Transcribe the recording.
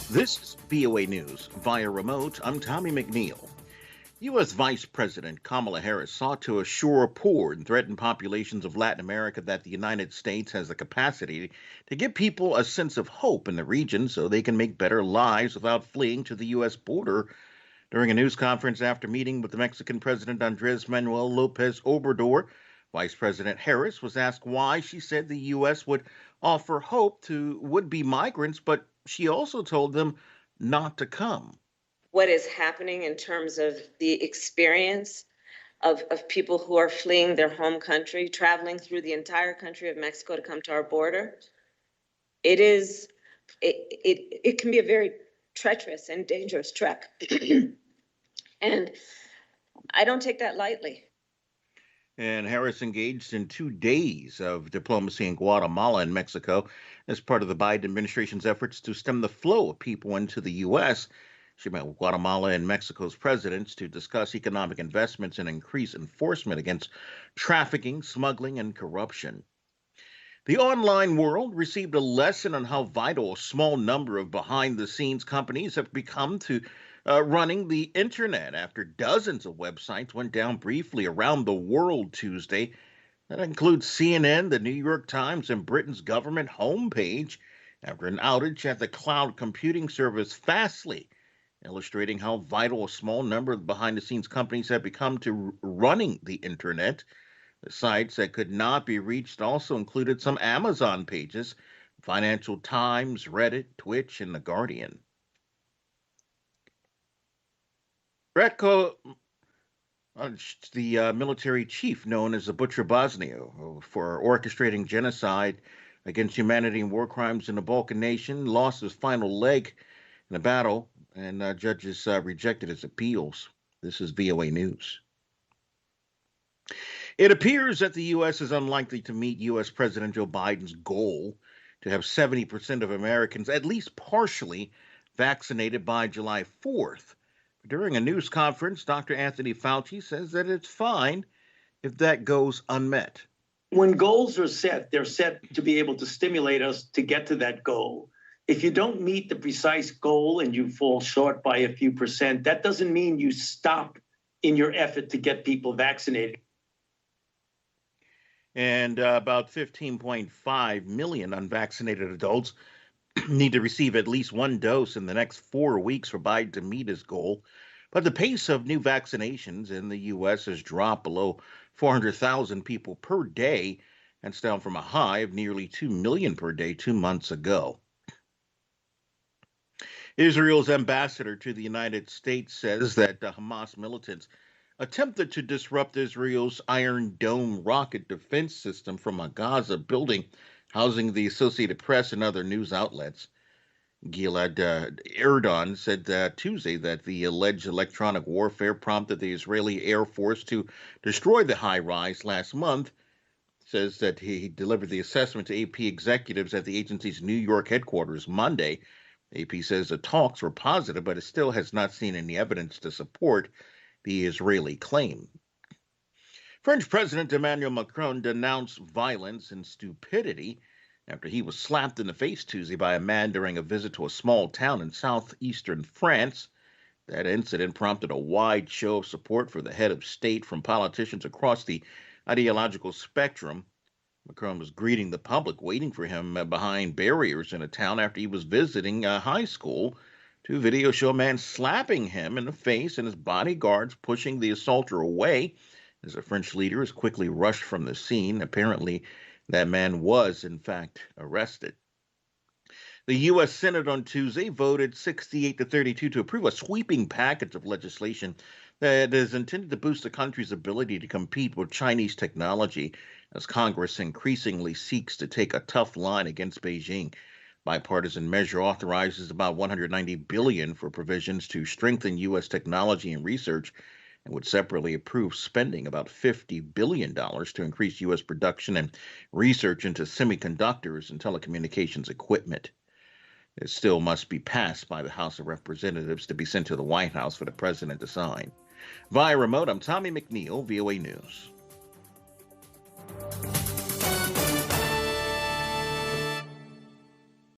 This is VOA News via remote. I'm Tommy McNeil. U.S. Vice President Kamala Harris sought to assure poor and threatened populations of Latin America that the United States has the capacity to give people a sense of hope in the region so they can make better lives without fleeing to the U.S. border. During a news conference after meeting with the Mexican President Andres Manuel Lopez Obrador, Vice President Harris was asked why she said the U.S. would offer hope to would-be migrants, but she also told them not to come. What is happening in terms of the experience of people who are fleeing their home country, traveling through the entire country of Mexico to come to our border, it can be a very treacherous and dangerous trek. And I don't take that lightly. And Harris engaged in 2 days of diplomacy in Guatemala and Mexico as part of the Biden administration's efforts to stem the flow of people into the U.S. She met with Guatemala and Mexico's presidents to discuss economic investments and increase enforcement against trafficking, smuggling, and corruption. The online world received a lesson on how vital a small number of behind-the-scenes companies have become to running the internet after dozens of websites went down briefly around the world Tuesday. That includes CNN, the New York Times, and Britain's government homepage after an outage at the cloud computing service Fastly, illustrating how vital a small number of behind-the-scenes companies have become to running the internet. The sites that could not be reached also included some Amazon pages, Financial Times, Reddit, Twitch, and The Guardian. Ratko, the military chief known as the Butcher Bosnia for orchestrating genocide against humanity and war crimes in the Balkan nation, lost his final leg in a battle, and judges rejected his appeals. This is VOA News. It appears that the U.S. is unlikely to meet U.S. President Joe Biden's goal to have 70% of Americans at least partially vaccinated by July 4th. During a news conference, Dr. Anthony Fauci says that it's fine if that goes unmet. When goals are set, they're set to be able to stimulate us to get to that goal. If you don't meet the precise goal and you fall short by a few percent, that doesn't mean you stop in your effort to get people vaccinated. And about 15.5 million unvaccinated adults need to receive at least one dose in the next 4 weeks for Biden to meet his goal. But the pace of new vaccinations in the U.S. has dropped below 400,000 people per day. That's down from a high of nearly 2 million per day 2 months ago. Israel's ambassador to the United States says that Hamas militants attempted to disrupt Israel's Iron Dome rocket defense system from a Gaza building housing the Associated Press and other news outlets. Gilad Erdogan said Tuesday that the alleged electronic warfare prompted the Israeli Air Force to destroy the high-rise last month. Says that he delivered the assessment to AP executives at the agency's New York headquarters Monday. AP says the talks were positive, but it still has not seen any evidence to support the Israeli claim. French President Emmanuel Macron denounced violence and stupidity after he was slapped in the face Tuesday by a man during a visit to a small town in southeastern France. That incident prompted a wide show of support for the head of state from politicians across the ideological spectrum. Macron was greeting the public, waiting for him behind barriers in a town after he was visiting a high school. Two videos show a man slapping him in the face and his bodyguards pushing the assaulter away as a French leader is quickly rushed from the scene. Apparently, that man was, in fact, arrested. The U.S. Senate on Tuesday voted 68-32 to approve a sweeping package of legislation that is intended to boost the country's ability to compete with Chinese technology as Congress increasingly seeks to take a tough line against Beijing. Bipartisan measure authorizes about $190 billion for provisions to strengthen U.S. technology and research, and would separately approve spending about $50 billion to increase U.S. production and research into semiconductors and telecommunications equipment. It still must be passed by the House of Representatives to be sent to the White House for the president to sign. Via remote, I'm Tommy McNeil, VOA News.